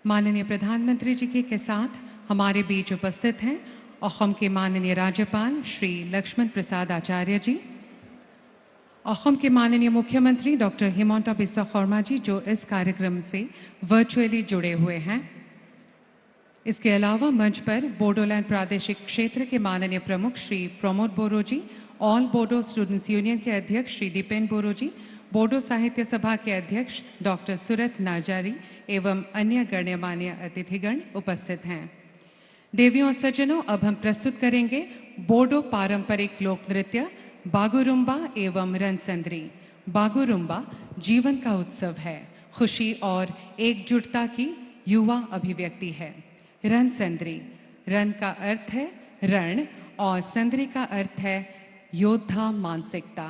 माननीय प्रधानमंत्री जी के साथ हमारे बीच उपस्थित हैं असम के माननीय राज्यपाल श्री लक्ष्मण प्रसाद आचार्य जी, असम के माननीय मुख्यमंत्री डॉक्टर हिमंता बिस्वा शर्मा जी जो इस कार्यक्रम से वर्चुअली जुड़े हुए हैं। इसके अलावा मंच पर बोडोलैंड प्रादेशिक क्षेत्र के माननीय प्रमुख श्री प्रमोद बोरो जी, ऑल बोडो स्टूडेंट्स यूनियन के अध्यक्ष श्री दीपेन बोरो जी, बोडो साहित्य सभा के अध्यक्ष डॉक्टर सुरत नाजारी एवं अन्य गण्यमान्य अतिथिगण उपस्थित हैं। देवियों और सज्जनों, अब हम प्रस्तुत करेंगे बोडो पारंपरिक लोक नृत्य बागुरुम्बा एवं रणसंद्री। बागुरुम्बा जीवन का उत्सव है, खुशी और एकजुटता की युवा अभिव्यक्ति है। रणसंद्री, रण का अर्थ है रण और संद्री का अर्थ है योद्धा मानसिकता।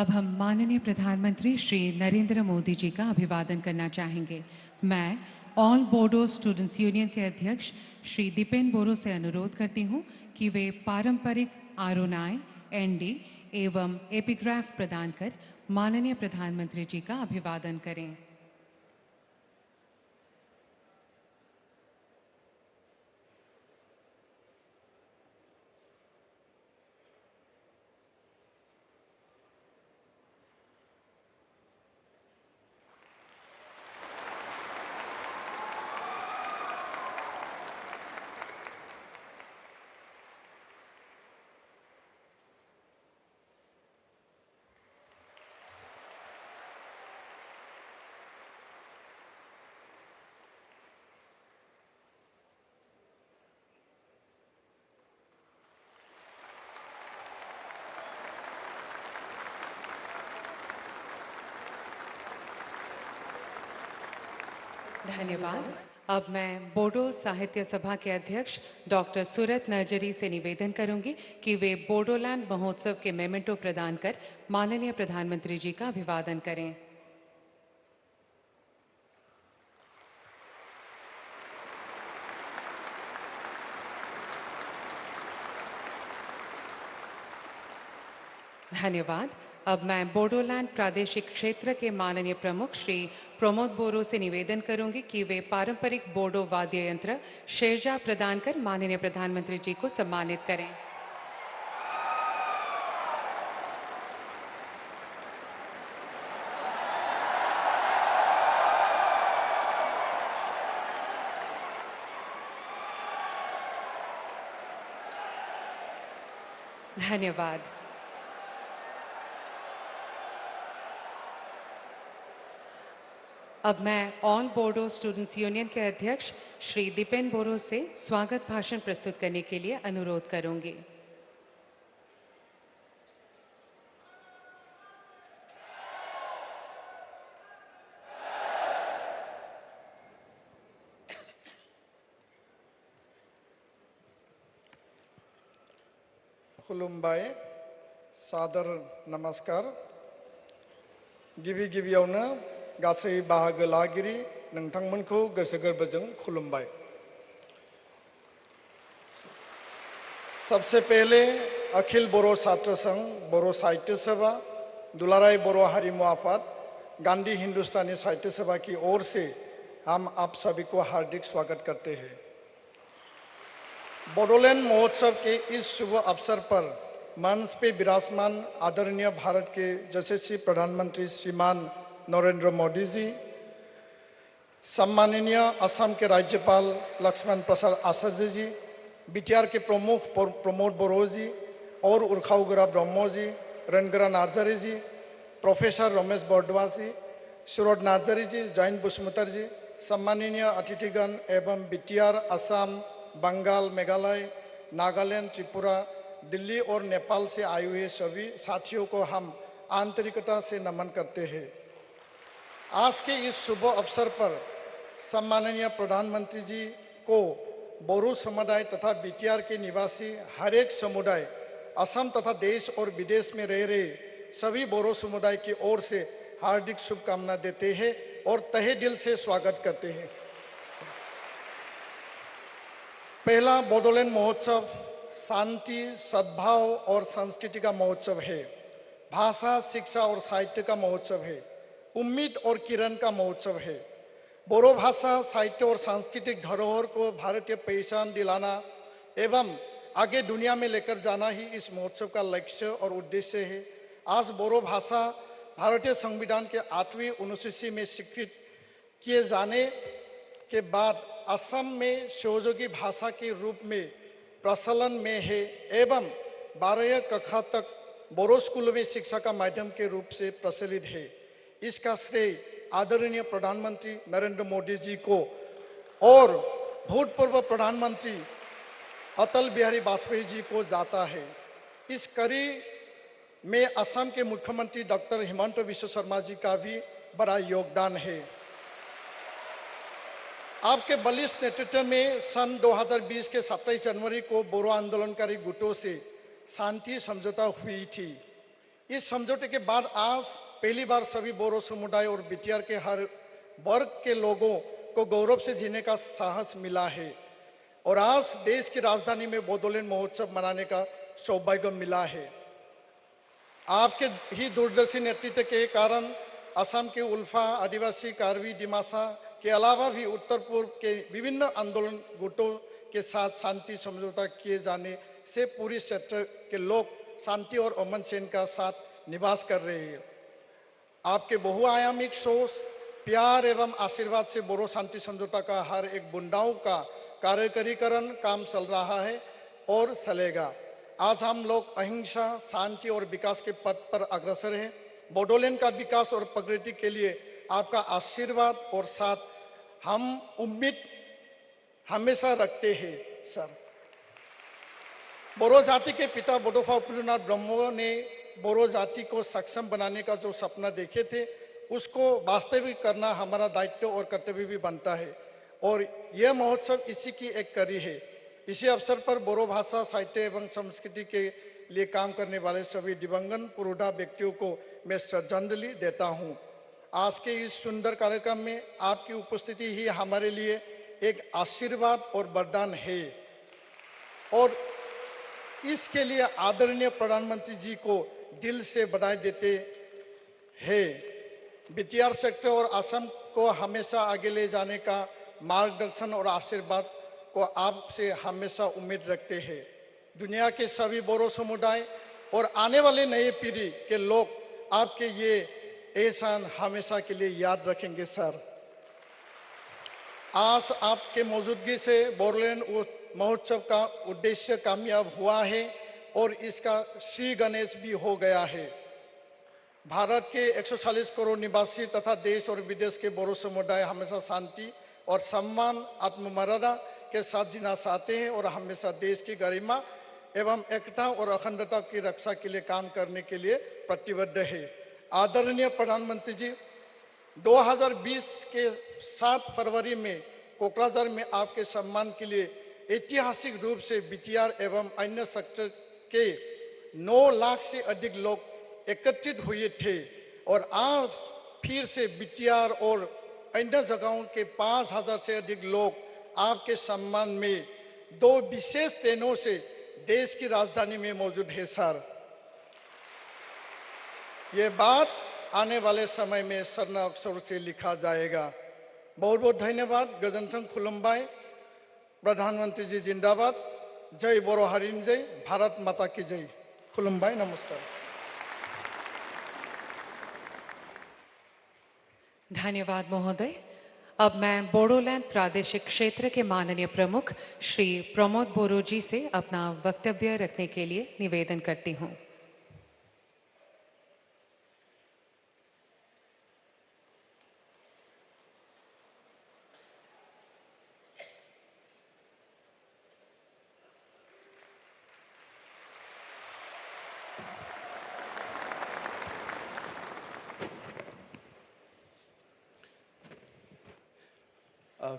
अब हम माननीय प्रधानमंत्री श्री नरेंद्र मोदी जी का अभिवादन करना चाहेंगे। मैं ऑल बोडो स्टूडेंट्स यूनियन के अध्यक्ष श्री दीपेन बोरो से अनुरोध करती हूँ कि वे पारंपरिक आरोनाय, एंडी एवं एपिग्राफ प्रदान कर माननीय प्रधानमंत्री जी का अभिवादन करें। धन्यवाद। अब मैं बोडो साहित्य सभा के अध्यक्ष डॉक्टर सूरत नरजरी से निवेदन करूंगी कि वे बोडोलैंड महोत्सव के मेमेंटो प्रदान कर माननीय प्रधानमंत्री जी का अभिवादन करें। धन्यवाद। अब मैं बोडोलैंड प्रादेशिक क्षेत्र के माननीय प्रमुख श्री प्रमोद बोरो से निवेदन करूंगी कि वे पारंपरिक बोडो वाद्य यंत्र शेरजा प्रदान कर माननीय प्रधानमंत्री जी को सम्मानित करें। धन्यवाद। अब मैं ऑल बोडो स्टूडेंट्स यूनियन के अध्यक्ष श्री दीपेन बोरो से स्वागत भाषण प्रस्तुत करने के लिए अनुरोध करूंगी। खुलुमबाय, सादर नमस्कार। गिबियावनो गासै बाहागो लागिरि नोंथांमोनखौ गोसो गोरबोजों खुलुमबाय। सबसे पहले अखिल बोरो छात्र संघ, बोरो साहित्य सभा, दुलाराय बोरो हारिमु आफाद, गांधी हिंदुस्तानी साहित्य सभा की ओर से हम आप सभी को हार्दिक स्वागत करते हैं। बोडोलैंड महोत्सव के इस शुभ अवसर पर मंच पे विराजमान आदरणीय भारत के यशस्वी प्रधानमंत्री श्रीमान नरेंद्र मोदी जी, सम्माननीय असम के राज्यपाल लक्ष्मण प्रसाद आचार्य जी, बीटीआर के प्रमुख प्रमोद बोरो जी और उर्खाउगरा ब्रह्मो जी, रणगरा नार्जारी जी, प्रोफेसर रमेश बरदवा जी, सूरज नार्जारी जी, जयंत बसुमतार जी, सम्माननीय अतिथिगण एवं बीटीआर, असम, बंगाल, मेघालय, नागालैंड, त्रिपुरा, दिल्ली और नेपाल से आए हुए सभी साथियों को हम आंतरिकता से नमन करते हैं। आज के इस शुभ अवसर पर सम्माननीय प्रधानमंत्री जी को बोरो समुदाय तथा बीटीआर के निवासी हर एक समुदाय, असम तथा देश और विदेश में रह रहे सभी बोरो समुदाय की ओर से हार्दिक शुभकामना देते हैं और तहे दिल से स्वागत करते हैं। पहला बोडोलैंड महोत्सव शांति, सद्भाव और संस्कृति का महोत्सव है। भाषा, शिक्षा और साहित्य का महोत्सव है। उम्मीद और किरण का महोत्सव है। बोरो भाषा, साहित्य और सांस्कृतिक धरोहर को भारतीय पहचान दिलाना एवं आगे दुनिया में लेकर जाना ही इस महोत्सव का लक्ष्य और उद्देश्य है। आज बोरो भाषा भारतीय संविधान के 8वीं अनुसूची में स्वीकृत किए जाने के बाद असम में सहयोगी भाषा के रूप में प्रचलन में है एवं 12 कक्षा तक बोरो स्कूलों में शिक्षा का माध्यम के रूप से प्रचलित है। इसका श्रेय आदरणीय प्रधानमंत्री नरेंद्र मोदी जी को और भूतपूर्व प्रधानमंत्री अटल बिहारी वाजपेयी जी को जाता है। इस कड़ी में असम के मुख्यमंत्री डॉक्टर हिमंत बिश्व शर्मा जी का भी बड़ा योगदान है। आपके बलिष्ठ नेतृत्व में सन 2020 के 27 जनवरी को बोरो आंदोलनकारी गुटों से शांति समझौता हुई थी। इस समझौते के बाद आज पहली बार सभी बोरो समुदाय और बीटीआर के हर वर्ग के लोगों को गौरव से जीने का साहस मिला है और आज देश की राजधानी में बोडोलैंड महोत्सव मनाने का सौभाग्य मिला है। आपके ही दूरदर्शी नेतृत्व के कारण असम के उल्फा, आदिवासी, कार्बी, डिमासा के अलावा भी उत्तर पूर्व के विभिन्न आंदोलन गुटों के साथ शांति समझौता किए जाने से पूरी क्षेत्र के लोग शांति और अमन चैन का साथ निवास कर रहे हैं। आपके बहुआयामिक सोच, प्यार एवं आशीर्वाद से बोरो शांति समझौता का हर एक बुंदाओं का कार्यकरीकरण काम चल रहा है और चलेगा। आज हम लोग अहिंसा, शांति और विकास के पथ पर अग्रसर हैं। बोडोलैंड का विकास और प्रगति के लिए आपका आशीर्वाद और साथ हम उम्मीद हमेशा रखते हैं सर। बोरो जाति के पिता बोडोफा उपेंद्रनाथ ब्रह्मो ने बोरो जाति को सक्षम बनाने का जो सपना देखे थे उसको वास्तविक करना हमारा दायित्व और कर्तव्य भी बनता है और यह महोत्सव इसी की एक कड़ी है। इसी अवसर पर बोरो भाषा, साहित्य एवं संस्कृति के लिए काम करने वाले सभी दिवंगत पुरोधा व्यक्तियों को मैं श्रद्धांजलि देता हूँ। आज के इस सुंदर कार्यक्रम में आपकी उपस्थिति ही हमारे लिए एक आशीर्वाद और वरदान है और इसके लिए आदरणीय प्रधानमंत्री जी को दिल से बधाई देते हैं। बीटीआर सेक्टर और असम को हमेशा आगे ले जाने का मार्गदर्शन और आशीर्वाद को आपसे हमेशा उम्मीद रखते हैं। दुनिया के सभी बोरो समुदाय और आने वाले नए पीढ़ी के लोग आपके ये एहसान हमेशा के लिए याद रखेंगे सर। आज आपके मौजूदगी से बोडोलैंड महोत्सव का उद्देश्य कामयाब हुआ है और इसका श्री गणेश भी हो गया है। भारत के 140 करोड़ निवासी तथा देश और विदेश के बोरो समुदाय हमेशा शांति और सम्मान, आत्ममर्यादा के साथ जीना चाहते हैं और हमेशा देश की गरिमा एवं एकता और अखंडता की रक्षा के लिए काम करने के लिए प्रतिबद्ध है। आदरणीय प्रधानमंत्री जी, 2020 के 7 फरवरी में कोकराझार में आपके सम्मान के लिए ऐतिहासिक रूप से बीटीआर एवं अन्य सेक्टर के 9 लाख से अधिक लोग एकत्रित हुए थे और आज फिर से बीटीआर और अन्य जगहों के 5000 से अधिक लोग आपके सम्मान में 2 विशेष ट्रेनों से देश की राजधानी में मौजूद है सर। ये बात आने वाले समय में स्वर्ण अक्षर से लिखा जाएगा। बहुत बहुत धन्यवाद। गजनथं खुलुमबाय। प्रधानमंत्री जी जिंदाबाद। जय बोरो हारिनि जय, भारत माता की जय। खुलुमबाय, नमस्कार। धन्यवाद महोदय। अब मैं बोडोलैंड प्रादेशिक क्षेत्र के माननीय प्रमुख श्री प्रमोद बोरो जी से अपना वक्तव्य रखने के लिए निवेदन करती हूँ।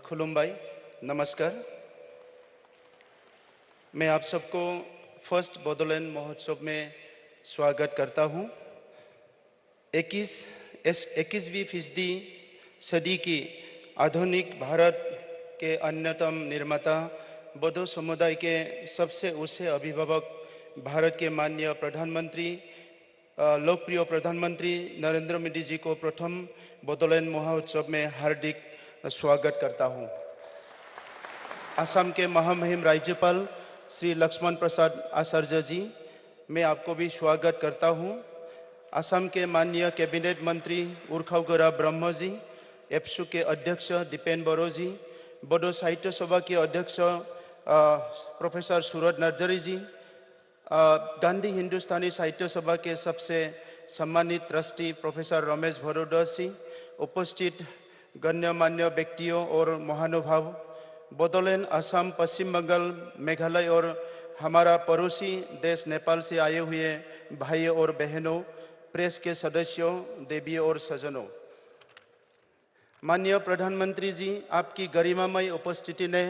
खुलुमबाई, नमस्कार। मैं आप सबको फर्स्ट बोडोलैंड महोत्सव में स्वागत करता हूं। 21वीं फीसदी सदी की आधुनिक भारत के अन्यतम निर्माता बोडो समुदाय के सबसे ऊंचे अभिभावक भारत के माननीय प्रधानमंत्री, लोकप्रिय प्रधानमंत्री नरेंद्र मोदी जी को प्रथम बोडोलैंड महोत्सव में हार्दिक स्वागत करता हूं। असम के महामहिम राज्यपाल श्री लक्ष्मण प्रसाद आचार्य जी, मैं आपको भी स्वागत करता हूं। असम के माननीय कैबिनेट मंत्री उर्खावगोरा ब्रह्म जी, एप्सु के अध्यक्ष दीपेन बोरो जी, बोडो साहित्य सभा के अध्यक्ष प्रोफेसर सूरज नर्जरी जी, गांधी हिंदुस्तानी साहित्य सभा के सबसे सम्मानित ट्रस्टी प्रोफेसर रमेश भरोदास जी, उपस्थित गण्यमान्य व्यक्तियों और महानुभाव, बोडोलैंड, असम, पश्चिम बंगाल, मेघालय और हमारा पड़ोसी देश नेपाल से आए हुए भाइयों और बहनों, प्रेस के सदस्यों, देवियों और सज्जनों। माननीय प्रधानमंत्री जी, आपकी गरिमामय उपस्थिति ने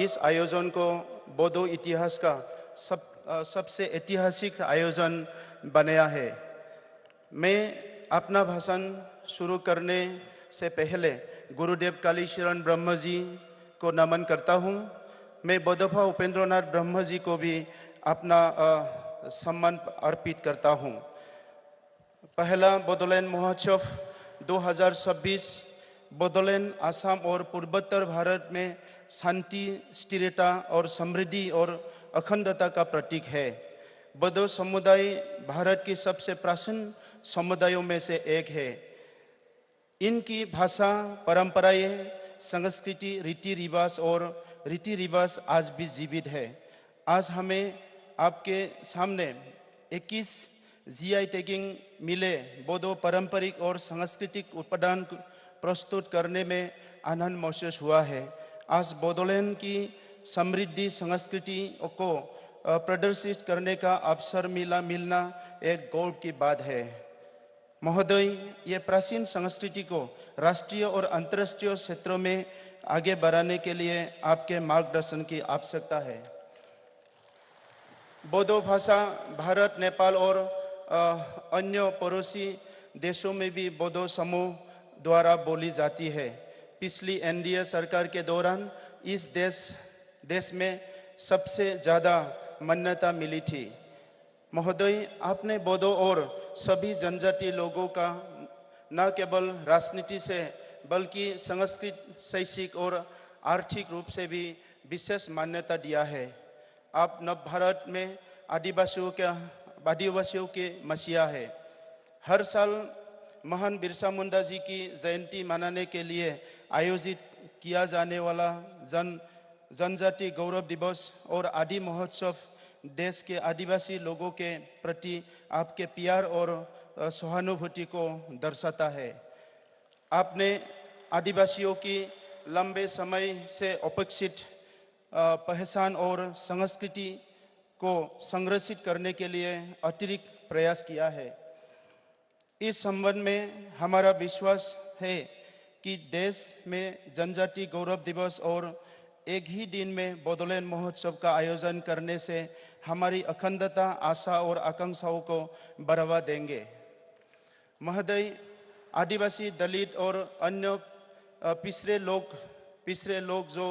इस आयोजन को बोडो इतिहास का सबसे ऐतिहासिक आयोजन बनाया है। मैं अपना भाषण शुरू करने से पहले गुरुदेव कालीशरण ब्रह्म जी को नमन करता हूँ। मैं बोधोफा उपेंद्रनाथ ब्रह्म जी को भी अपना सम्मान अर्पित करता हूँ। पहला बोडोलैंड महोत्सव 2026 बोडोलैंड, असम और पूर्वोत्तर भारत में शांति, स्थिरता और समृद्धि और अखंडता का प्रतीक है। बोडो समुदाय भारत की सबसे प्राचीन समुदायों में से एक है। इनकी भाषा, परंपराएं, संस्कृति, रीति रिवाज आज भी जीवित है। आज हमें आपके सामने 21 जीआई टैगिंग मिले बोडो पारंपरिक और सांस्कृतिक उत्पादन प्रस्तुत करने में आनंद महसूस हुआ है। आज बोडोलैंड की समृद्धि संस्कृति को प्रदर्शित करने का अवसर मिलना एक गौरव की बात है। महोदय, ये प्राचीन संस्कृति को राष्ट्रीय और अंतर्राष्ट्रीय क्षेत्रों में आगे बढ़ाने के लिए आपके मार्गदर्शन की आवश्यकता है। बोडो भाषा भारत, नेपाल और अन्य पड़ोसी देशों में भी बोडो समूह द्वारा बोली जाती है। पिछली एनडीए सरकार के दौरान इस देश में सबसे ज़्यादा मान्यता मिली थी। महोदय, आपने बोडो और सभी जनजाति लोगों का न केवल राजनीति से बल्कि सांस्कृतिक, शैक्षिक और आर्थिक रूप से भी विशेष मान्यता दिया है। आप नव भारत में आदिवासियों के मसीहा है। हर साल महान बिरसा मुंडा जी की जयंती मनाने के लिए आयोजित किया जाने वाला जनजाति गौरव दिवस और आदि महोत्सव देश के आदिवासी लोगों के प्रति आपके प्यार और सहानुभूति को दर्शाता है। आपने आदिवासियों की लंबे समय से अपेक्षित पहचान और संस्कृति को संरक्षित करने के लिए अतिरिक्त प्रयास किया है। इस संबंध में हमारा विश्वास है कि देश में जनजाति गौरव दिवस और एक ही दिन में बोडोलैंड महोत्सव का आयोजन करने से हमारी अखंडता, आशा और आकांक्षाओं को बढ़ावा देंगे। महोदय, आदिवासी, दलित और अन्य पिछड़े लोग जो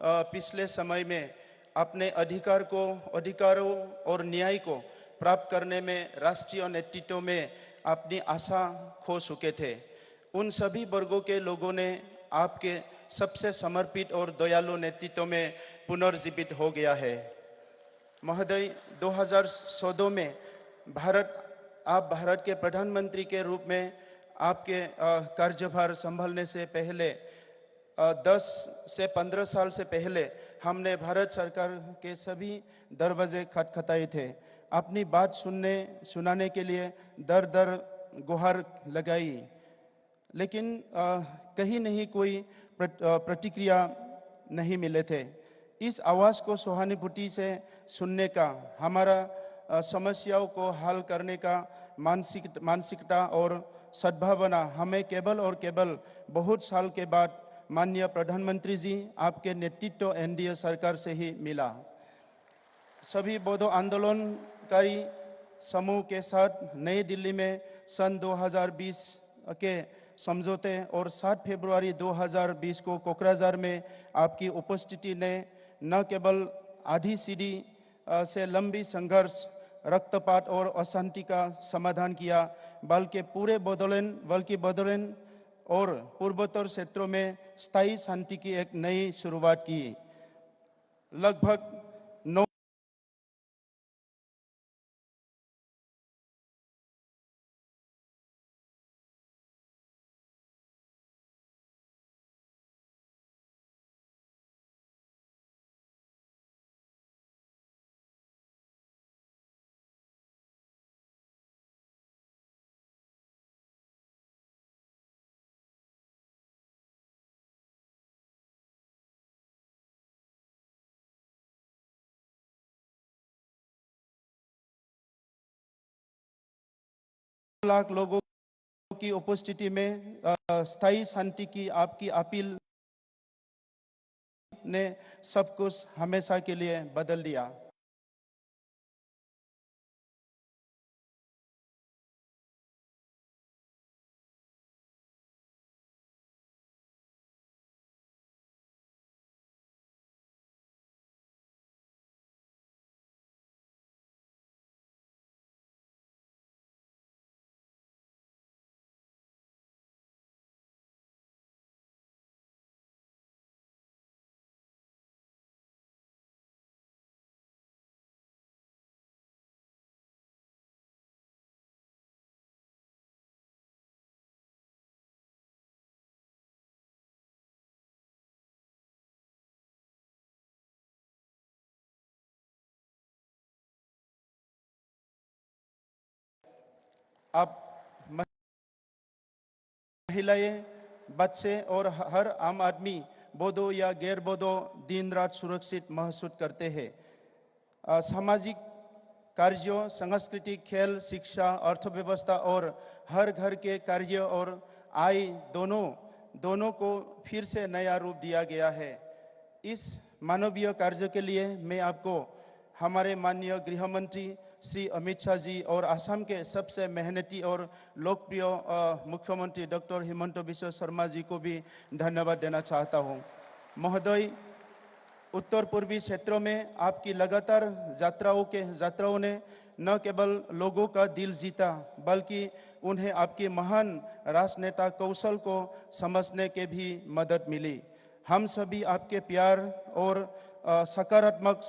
पिछले समय में अपने अधिकारों और न्याय को प्राप्त करने में राष्ट्रीय नेतृत्व में अपनी आशा खो चुके थे, उन सभी वर्गों के लोगों ने आपके सबसे समर्पित और दयालु नेतृत्व में पुनर्जीवित हो गया है। महोदय, 2014 में आप भारत के प्रधानमंत्री के रूप में आपके कार्यभार संभालने से पहले 10 से 15 साल से पहले हमने भारत सरकार के सभी दरवाजे खटखटाए थे। अपनी बात सुनाने के लिए दर दर गुहार लगाई, लेकिन कहीं नहीं कोई प्रतिक्रिया नहीं मिले थे। इस आवाज़ को सहानुभूति से सुनने का, हमारा समस्याओं को हल करने का मानसिकता और सद्भावना हमें केवल और केवल बहुत साल के बाद माननीय प्रधानमंत्री जी आपके नेतृत्व एनडीए सरकार से ही मिला। सभी बोडो आंदोलनकारी समूह के साथ नई दिल्ली में सन 2020 के समझौते और 7 फरवरी 2020 को कोकराझार में आपकी उपस्थिति ने न केवल आधी सीढ़ी से लंबी संघर्ष, रक्तपात और अशांति का समाधान किया, बल्कि बोडोलैंड और पूर्वोत्तर क्षेत्रों में स्थायी शांति की एक नई शुरुआत की। लगभग 9लाख लोगों की उपस्थिति में स्थायी शांति की आपकी अपील ने सब कुछ हमेशा के लिए बदल दिया। आप महिलाएं, बच्चे और हर आम आदमी बोधो या गैर बोधो दिन रात सुरक्षित महसूस करते हैं। सामाजिक कार्यों, सांस्कृतिक, खेल, शिक्षा, अर्थव्यवस्था और हर घर के कार्य और आय दोनों को फिर से नया रूप दिया गया है। इस मानवीय कार्य के लिए मैं आपको हमारे माननीय गृह मंत्री श्री अमित शाह जी और असम के सबसे मेहनती और लोकप्रिय मुख्यमंत्री डॉक्टर हिमंत बिश्व शर्मा जी को भी धन्यवाद देना चाहता हूं। महोदय, उत्तर पूर्वी क्षेत्रों में आपकी लगातार यात्राओं ने न केवल लोगों का दिल जीता, बल्कि उन्हें आपके महान राजनेता कौशल को समझने के भी मदद मिली। हम सभी आपके प्यार और सकारात्मक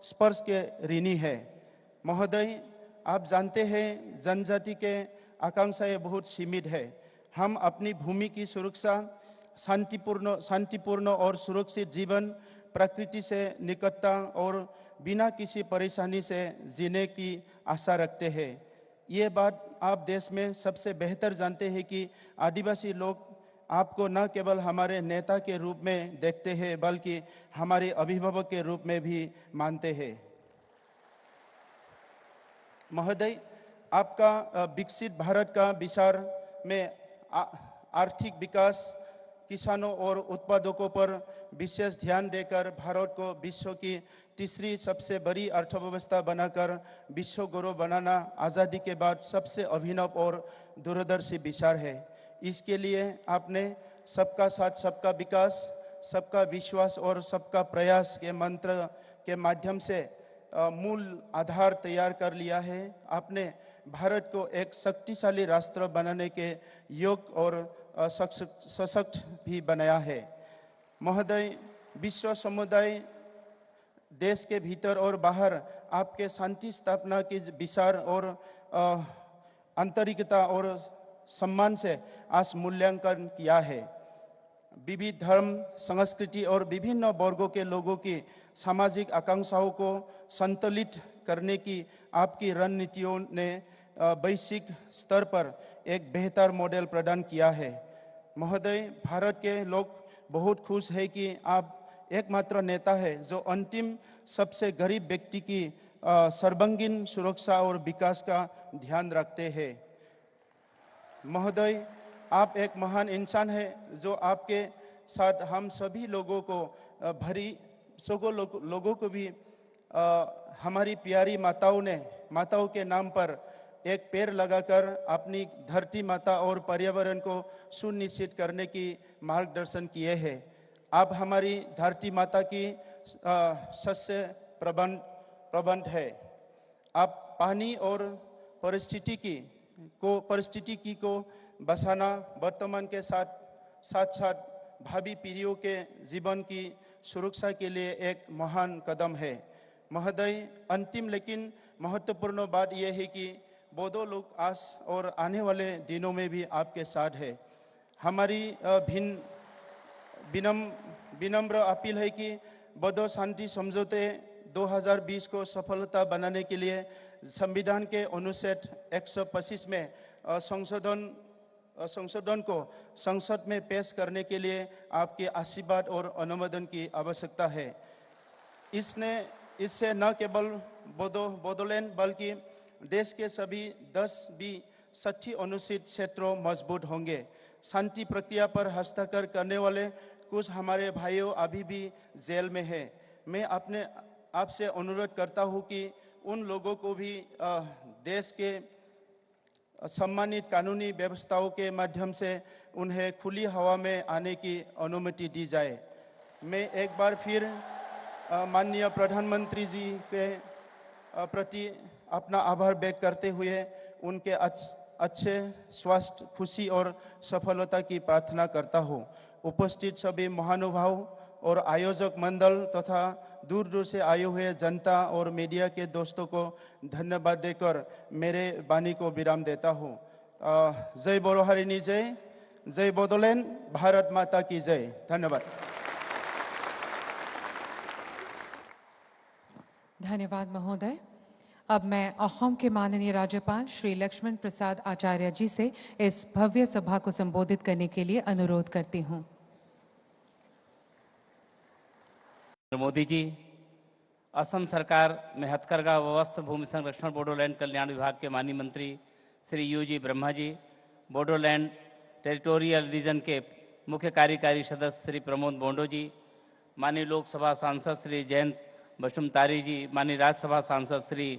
स्पर्श के ऋणी हैं। महोदय, आप जानते हैं जनजाति के आकांक्षाएं बहुत सीमित है। हम अपनी भूमि की सुरक्षा, शांतिपूर्ण और सुरक्षित जीवन, प्रकृति से निकटता और बिना किसी परेशानी से जीने की आशा रखते हैं। ये बात आप देश में सबसे बेहतर जानते हैं कि आदिवासी लोग आपको न केवल हमारे नेता के रूप में देखते हैं, बल्कि हमारे अभिभावक के रूप में भी मानते हैं। महोदय, आपका विकसित भारत का विचार में आर्थिक विकास, किसानों और उत्पादकों पर विशेष ध्यान देकर भारत को विश्व की तीसरी सबसे बड़ी अर्थव्यवस्था बनाकर विश्व गौरव बनाना आज़ादी के बाद सबसे अभिनव और दूरदर्शी विचार है। इसके लिए आपने सबका साथ सबका विकास, सबका विश्वास और सबका प्रयास के मंत्र के माध्यम से मूल आधार तैयार कर लिया है। आपने भारत को एक शक्तिशाली राष्ट्र बनाने के योग्य और सशक्त भी बनाया है। महोदय, विश्व समुदाय देश के भीतर और बाहर आपके शांति स्थापना के विचार और आंतरिकता और सम्मान से आज मूल्यांकन किया है। विविध धर्म, संस्कृति और विभिन्न वर्गों के लोगों की सामाजिक आकांक्षाओं को संतुलित करने की आपकी रणनीतियों ने वैश्विक स्तर पर एक बेहतर मॉडल प्रदान किया है। महोदय, भारत के लोग बहुत खुश हैं कि आप एकमात्र नेता है जो अंतिम सबसे गरीब व्यक्ति की सर्वांगीण सुरक्षा और विकास का ध्यान रखते हैं। महोदय, आप एक महान इंसान हैं जो आपके साथ हम सभी लोगों को लोगों को भी हमारी प्यारी माताओं के नाम पर एक पेड़ लगाकर अपनी धरती माता और पर्यावरण को सुनिश्चित करने की मार्गदर्शन किए हैं। आप हमारी धरती माता की शस्य प्रबंध है। आप पानी और परिस्थितिकी को बचाना वर्तमान के साथ भावी पीढ़ियों के जीवन की सुरक्षा के लिए एक महान कदम है। महोदय, अंतिम लेकिन महत्वपूर्ण बात यह है कि बोडो लोग आज और आने वाले दिनों में भी आपके साथ है। हमारी विनम्र अपील है कि बोडो शांति समझौते 2020 को सफलता बनाने के लिए संविधान के अनुच्छेद 125 में संशोधन को संसद में पेश करने के लिए आपके आशीर्वाद और अनुमोदन की आवश्यकता है। इससे न केवल बोडोलैंड बल्कि देश के सभी 10-60 अनुसूचित क्षेत्रों मजबूत होंगे। शांति प्रक्रिया पर हस्ताक्षर करने वाले कुछ हमारे भाइयों अभी भी जेल में हैं। मैं आपसे अनुरोध करता हूं कि उन लोगों को भी देश के सम्मानित कानूनी व्यवस्थाओं के माध्यम से उन्हें खुली हवा में आने की अनुमति दी जाए। मैं एक बार फिर माननीय प्रधानमंत्री जी के प्रति अपना आभार व्यक्त करते हुए उनके अच्छे स्वास्थ्य, खुशी और सफलता की प्रार्थना करता हूँ। उपस्थित सभी महानुभाव और आयोजक मंडल तथा दूर दूर से आए हुए जनता और मीडिया के दोस्तों को धन्यवाद देकर मेरे वाणी को विराम देता हूँ। जय बोरो हरिनी जय, जय बोडोलैंड, भारत माता की जय। धन्यवाद। धन्यवाद महोदय। अब मैं असम के माननीय राज्यपाल श्री लक्ष्मण प्रसाद आचार्य जी से इस भव्य सभा को संबोधित करने के लिए अनुरोध करती हूँ। मोदी जी, असम सरकार में हथकरघा व वस्त्र भूमि संरक्षण बोडोलैंड कल्याण विभाग के माननीय मंत्री Shri UG Brahma ji, Bodoland territorial reason के मुख्य कार्यकारी सदस्य श्री प्रमोद बोंडो जी, माननीय लोकसभा सांसद श्री जयंत बसुमतारी जी, माननीय राज्यसभा सांसद श्री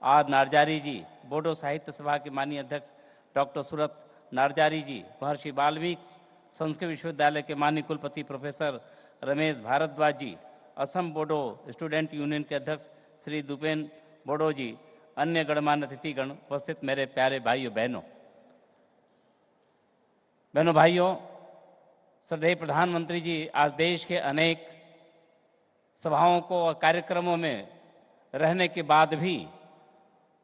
आर नारजारी जी, बोडो साहित्य सभा के माननीय अध्यक्ष डॉक्टर सूरत नारजारी जी, महर्षि वाल्मीकि संस्कृत विश्वविद्यालय के माननीय कुलपति प्रोफेसर रमेश भारद्वाज जी, असम बोडो स्टूडेंट यूनियन के अध्यक्ष श्री दुपेन बोडो जी, अन्य गणमान्य अतिथिगण, उपस्थित मेरे प्यारे भाइयों भाइयों, श्रद्धेय प्रधानमंत्री जी आज देश के अनेक सभाओं को और कार्यक्रमों में रहने के बाद भी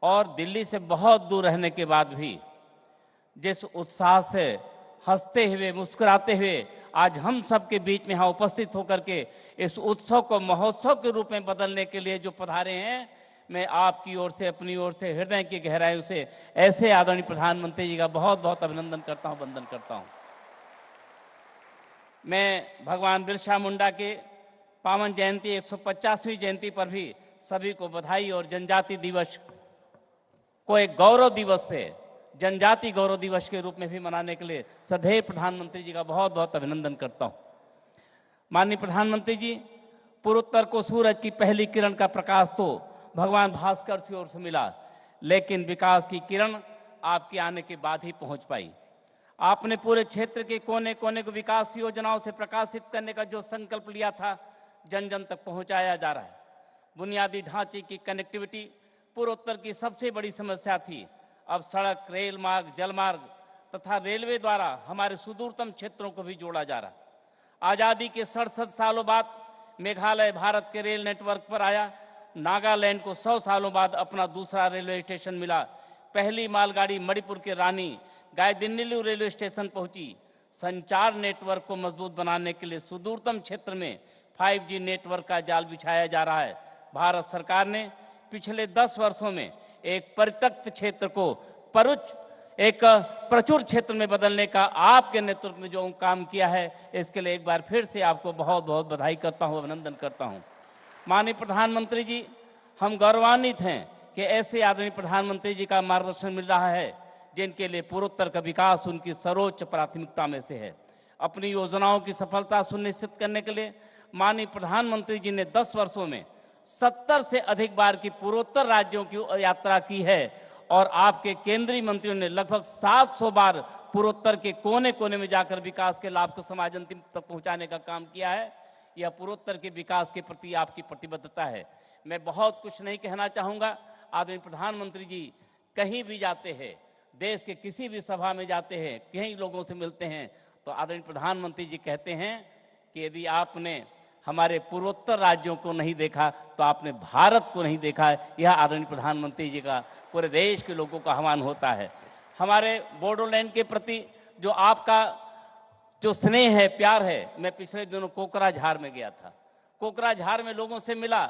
और दिल्ली से बहुत दूर रहने के बाद भी जिस उत्साह से हंसते हुए मुस्कुराते हुए आज हम सबके बीच में यहाँ उपस्थित होकर के इस उत्सव को महोत्सव के रूप में बदलने के लिए जो पधारे हैं, मैं आपकी ओर से, अपनी ओर से, हृदय की गहराइयों से ऐसे आदरणीय प्रधानमंत्री जी का बहुत बहुत अभिनंदन करता हूँ, वंदन करता हूँ। मैं भगवान बिरसा मुंडा के पावन जयंती 150वीं जयंती पर भी सभी को बधाई और जनजाति दिवस को एक गौरव दिवस पे, जनजाति गौरव दिवस के रूप में भी मनाने के लिए श्रद्धेय प्रधानमंत्री जी का बहुत बहुत अभिनंदन करता हूँ। माननीय प्रधानमंत्री जी, पूर्वोत्तर को सूरज की पहली किरण का प्रकाश तो भगवान भास्कर की ओर से मिला, लेकिन विकास की किरण आपके आने के बाद ही पहुंच पाई। आपने पूरे क्षेत्र के कोने कोने को विकास योजनाओं से प्रकाशित करने का जो संकल्प लिया था, जन जन तक पहुंचाया जा रहा है। बुनियादी ढांचे की कनेक्टिविटी पूर्वोत्तर की सबसे बड़ी समस्या थी। अब सड़क, रेल मार्ग, जलमार्ग तथा रेलवे द्वारा हमारे सुदूरतम क्षेत्रों को भी जोड़ा जा रहा है। आज़ादी के 67 सालों बाद मेघालय भारत के रेल नेटवर्क पर आया। नागालैंड को 100 सालों बाद अपना दूसरा रेलवे स्टेशन मिला। पहली मालगाड़ी मणिपुर के रानी गायदिन्नीलू रेलवे स्टेशन पहुंची। संचार नेटवर्क को मजबूत बनाने के लिए सुदूरतम क्षेत्र में 5G नेटवर्क का जाल बिछाया जा रहा है। भारत सरकार ने पिछले 10 वर्षों में एक परित्यक्त क्षेत्र को एक प्रचुर क्षेत्र में बदलने का आपके नेतृत्व में जो काम किया है, इसके लिए एक बार फिर से आपको बहुत बहुत बधाई करता हूं, अभिनंदन करता हूं। माननीय प्रधानमंत्री जी, हम गौरवान्वित हैं कि ऐसे आदरणीय प्रधानमंत्री जी का मार्गदर्शन मिल रहा है जिनके लिए पूर्वोत्तर का विकास उनकी सर्वोच्च प्राथमिकता में से है। अपनी योजनाओं की सफलता सुनिश्चित करने के लिए माननीय प्रधानमंत्री जी ने 10 वर्षों में 70 से अधिक बार की पूर्वोत्तर राज्यों की यात्रा की है और आपके केंद्रीय मंत्रियों ने लगभग 700 बार पूर्वोत्तर के कोने कोने में जाकर विकास के लाभ को समाज अंतिम तक पहुंचाने का काम किया है। यह पूर्वोत्तर के विकास के प्रति आपकी प्रतिबद्धता है। मैं बहुत कुछ नहीं कहना चाहूँगा। आदरणीय प्रधानमंत्री जी कहीं भी जाते हैं, देश के किसी भी सभा में जाते हैं, कई लोगों से मिलते हैं, तो आदरणीय प्रधानमंत्री जी कहते हैं कि यदि आपने हमारे पूर्वोत्तर राज्यों को नहीं देखा तो आपने भारत को नहीं देखा है। यह आदरणीय प्रधानमंत्री जी का पूरे देश के लोगों का आह्वान होता है। हमारे बोडोलैंड के प्रति जो आपका जो स्नेह है, प्यार है, मैं पिछले दिनों कोकराझार में गया था। कोकराझार में लोगों से मिला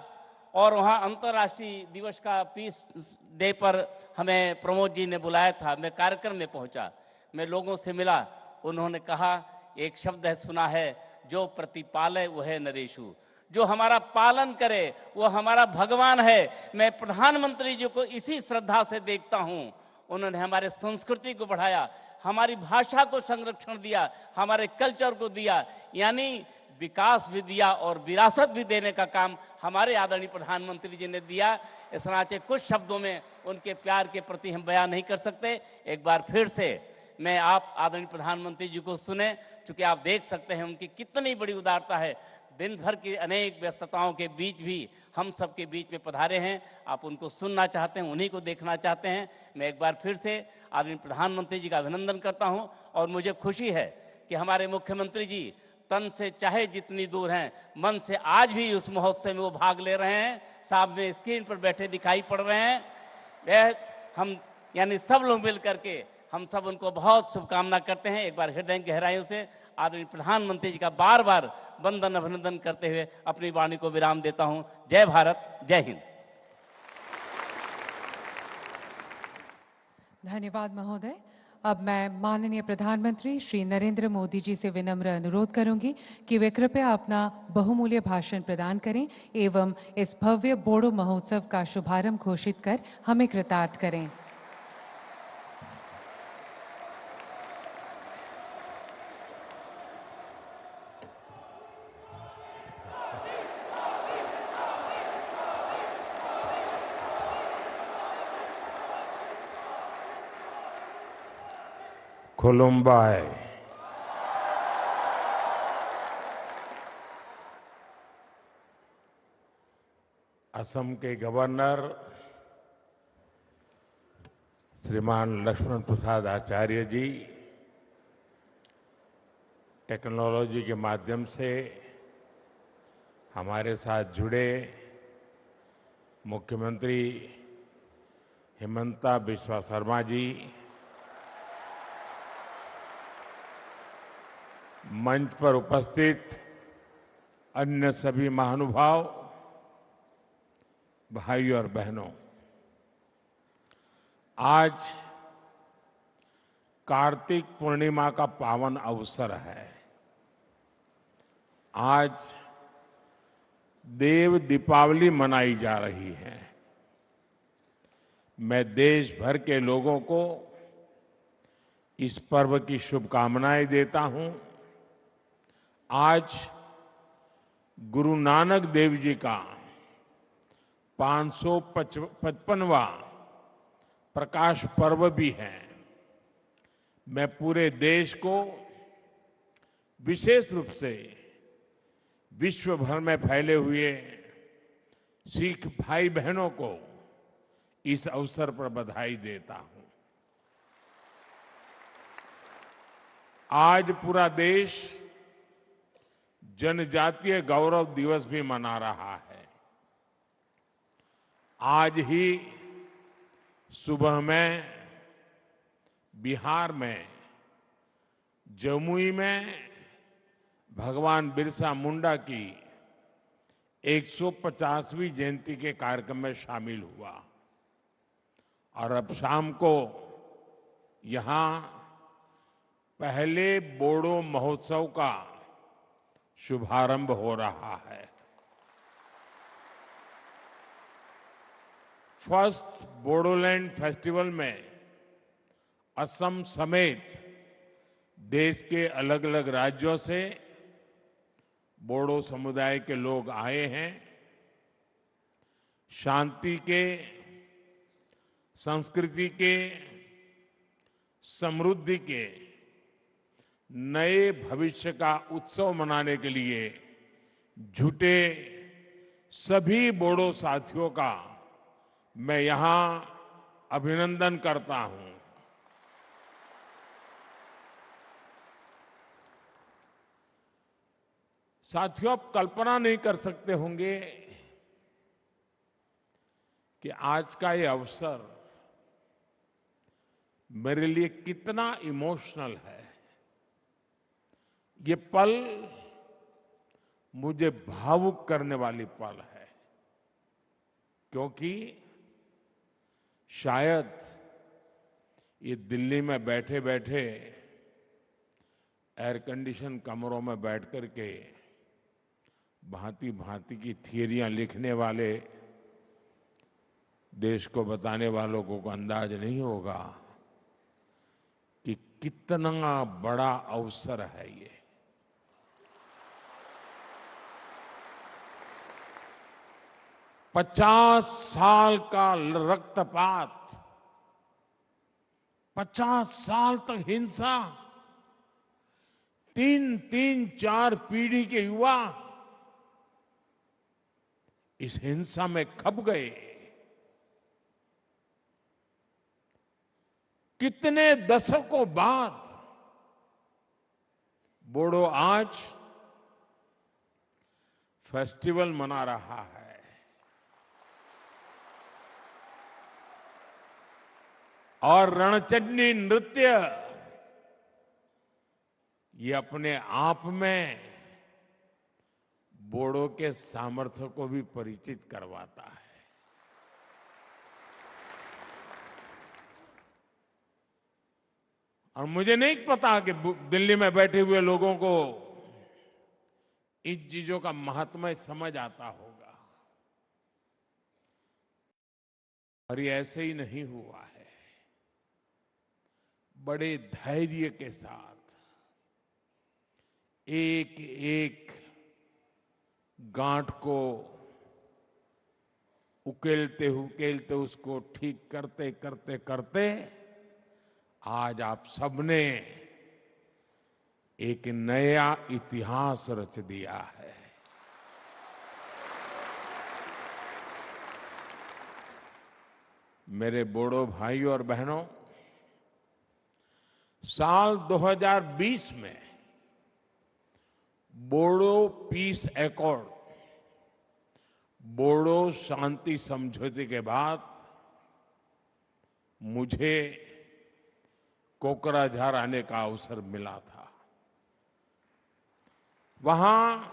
और वहाँ अंतर्राष्ट्रीय दिवस का पीस डे पर हमें प्रमोद जी ने बुलाया था। मैं कार्यक्रम में पहुँचा, मैं लोगों से मिला। उन्होंने कहा, एक शब्द है सुना है, जो प्रतिपालय वह है नरेशु, जो हमारा पालन करे वो हमारा भगवान है। मैं प्रधानमंत्री जी को इसी श्रद्धा से देखता हूँ। उन्होंने हमारे संस्कृति को बढ़ाया, हमारी भाषा को संरक्षण दिया, हमारे कल्चर को दिया, यानी विकास भी दिया और विरासत भी देने का काम हमारे आदरणीय प्रधानमंत्री जी ने दिया। इस नाते कुछ शब्दों में उनके प्यार के प्रति हम बयान नहीं कर सकते। एक बार फिर से मैं आप आदरणीय प्रधानमंत्री जी को सुने, चूंकि आप देख सकते हैं उनकी कितनी बड़ी उदारता है। दिन भर की अनेक व्यस्तताओं के बीच भी हम सबके बीच में पधारे हैं। आप उनको सुनना चाहते हैं, उन्हीं को देखना चाहते हैं। मैं एक बार फिर से आदरणीय प्रधानमंत्री जी का अभिनंदन करता हूं और मुझे खुशी है कि हमारे मुख्यमंत्री जी तन से चाहे जितनी दूर हैं, मन से आज भी उस महोत्सव में वो भाग ले रहे हैं। सामने स्क्रीन पर बैठे दिखाई पड़ रहे हैं। वह हम यानी सब लोग मिल करके हम सब उनको बहुत शुभकामना करते हैं। एक बार हृदय गहराइयों से आदरणीय प्रधानमंत्री जी का बार बार वंदन अभिनंदन करते हुए अपनी वाणी को विराम देता हूं। जय भारत, जय हिंद। धन्यवाद महोदय। अब मैं माननीय प्रधानमंत्री श्री नरेंद्र मोदी जी से विनम्र अनुरोध करूंगी कि वे कृपया अपना बहुमूल्य भाषण प्रदान करें एवं इस भव्य बोडो महोत्सव का शुभारंभ घोषित कर हमें कृतार्थ करें। खुलुम्बाय। असम के गवर्नर श्रीमान लक्ष्मण प्रसाद आचार्य जी टेक्नोलॉजी के माध्यम से हमारे साथ जुड़े मुख्यमंत्री हिमंता बिस्वा शर्मा जी, मंच पर उपस्थित अन्य सभी महानुभाव, भाई और बहनों, आज कार्तिक पूर्णिमा का पावन अवसर है। आज देव दीपावली मनाई जा रही है। मैं देश भर के लोगों को इस पर्व की शुभकामनाएं देता हूं। आज गुरु नानक देव जी का 555वां प्रकाश पर्व भी है। मैं पूरे देश को, विशेष रूप से विश्व भर में फैले हुए सिख भाई बहनों को इस अवसर पर बधाई देता हूं। आज पूरा देश जनजातीय गौरव दिवस भी मना रहा है। आज ही सुबह में बिहार में जमुई में भगवान बिरसा मुंडा की 150वीं जयंती के कार्यक्रम में शामिल हुआ और अब शाम को यहां पहले बोडो महोत्सव का शुभारंभ हो रहा है। फर्स्ट बोडोलैंड फेस्टिवल में असम समेत देश के अलग अलग राज्यों से बोडो समुदाय के लोग आए हैं। शांति के, संस्कृति के, समृद्धि के नए भविष्य का उत्सव मनाने के लिए जुटे सभी बोडो साथियों का मैं यहां अभिनंदन करता हूं। साथियों, आप कल्पना नहीं कर सकते होंगे कि आज का ये अवसर मेरे लिए कितना इमोशनल है। ये पल मुझे भावुक करने वाली पल है, क्योंकि शायद ये दिल्ली में बैठे बैठे एयर कंडीशन कमरों में बैठ करके भांति भांति की थियरियां लिखने वाले देश को बताने वालों को अंदाज नहीं होगा कि कितना बड़ा अवसर है ये। पचास साल का रक्तपात, 50 साल तक हिंसा, 3-4 पीढ़ी के युवा इस हिंसा में खप गए। कितने दशकों बाद बोडो आज फेस्टिवल मना रहा है। और रणचंडी नृत्य ये अपने आप में बोडो के सामर्थ्य को भी परिचित करवाता है। और मुझे नहीं पता कि दिल्ली में बैठे हुए लोगों को इन चीजों का महात्म्य समझ आता होगा। और ये ऐसे ही नहीं हुआ है। बड़े धैर्य के साथ एक एक गांठ को उकेलते उकेलते उसको ठीक करते करते करते आज आप सबने एक नया इतिहास रच दिया है। मेरे बोडो भाइयों और बहनों, साल 2020 में बोडो पीस एकॉर्ड, बोडो शांति समझौते के बाद मुझे कोकराझार आने का अवसर मिला था। वहां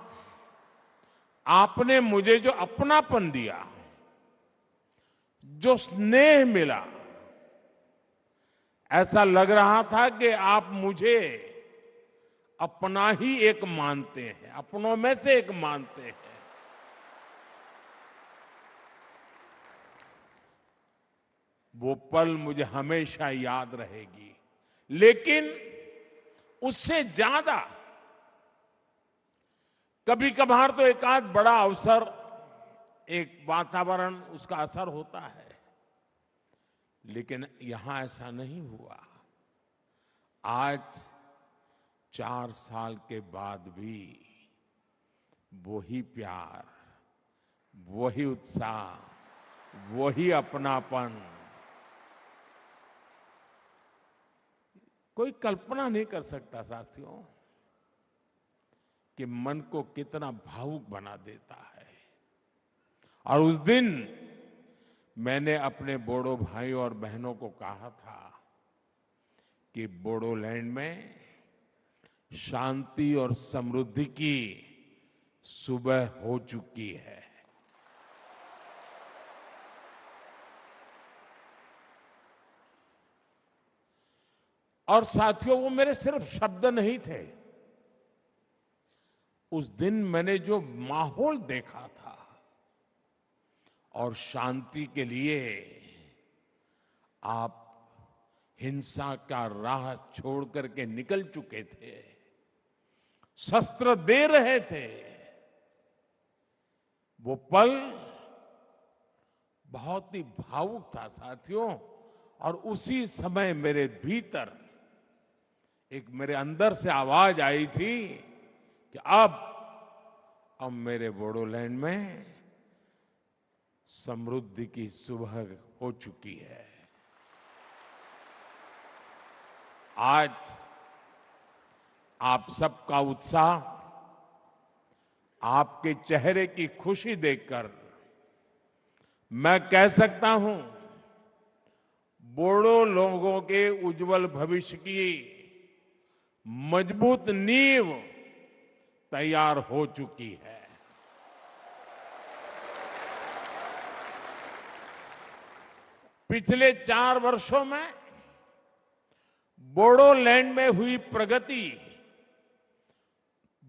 आपने मुझे जो अपनापन दिया, जो स्नेह मिला, ऐसा लग रहा था कि आप मुझे अपना ही एक मानते हैं, अपनों में से एक मानते हैं। वो पल मुझे हमेशा याद रहेगी। लेकिन उससे ज्यादा कभी कभार तो एक आध बड़ा अवसर, एक वातावरण, उसका असर होता है, लेकिन यहां ऐसा नहीं हुआ। आज 4 साल के बाद भी वही प्यार, वही उत्साह, वही अपनापन। कोई कल्पना नहीं कर सकता साथियों कि मन को कितना भावुक बना देता है। और उस दिन मैंने अपने बोडो भाइयों और बहनों को कहा था कि बोडोलैंड में शांति और समृद्धि की सुबह हो चुकी है। और साथियों, वो मेरे सिर्फ शब्द नहीं थे। उस दिन मैंने जो माहौल देखा था और शांति के लिए आप हिंसा का राह छोड़ करके निकल चुके थे, शस्त्र दे रहे थे, वो पल बहुत ही भावुक था साथियों। और उसी समय मेरे भीतर एक, मेरे अंदर से आवाज आई थी कि अब मेरे बोडोलैंड में समृद्धि की सुबह हो चुकी है। आज आप सबका उत्साह, आपके चेहरे की खुशी देखकर मैं कह सकता हूं, बोडो लोगों के उज्जवल भविष्य की मजबूत नींव तैयार हो चुकी है। पिछले 4 वर्षों में बोडोलैंड में हुई प्रगति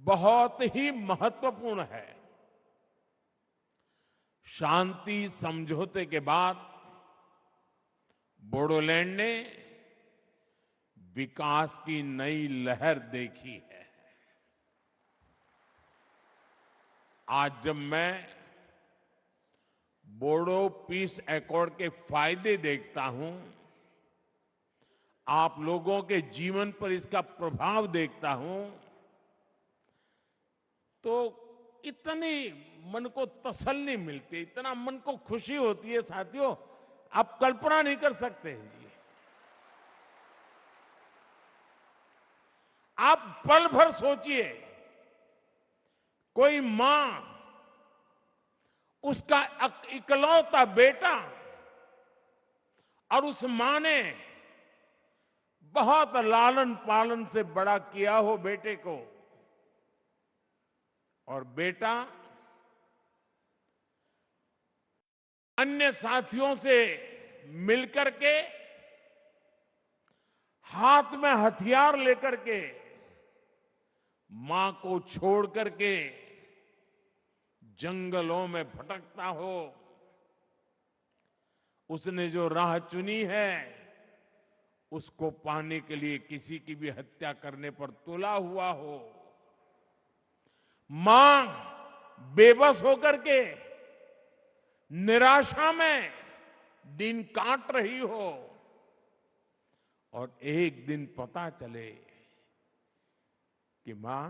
बहुत ही महत्वपूर्ण है। शांति समझौते के बाद बोडोलैंड ने विकास की नई लहर देखी है। आज जब मैं बोडो पीस एकॉर्ड के फायदे देखता हूं, आप लोगों के जीवन पर इसका प्रभाव देखता हूं, तो इतनी मन को तसल्ली मिलती, इतना मन को खुशी होती है साथियों, आप कल्पना नहीं कर सकते जी। आप पल भर सोचिए, कोई मां उसका इकलौता बेटा, और उस मां ने बहुत लालन पालन से बड़ा किया हो बेटे को, और बेटा अन्य साथियों से मिलकर के हाथ में हथियार लेकर के मां को छोड़ करके जंगलों में भटकता हो, उसने जो राह चुनी है उसको पाने के लिए किसी की भी हत्या करने पर तुला हुआ हो, मां बेबस होकर के निराशा में दिन काट रही हो और एक दिन पता चले कि मां,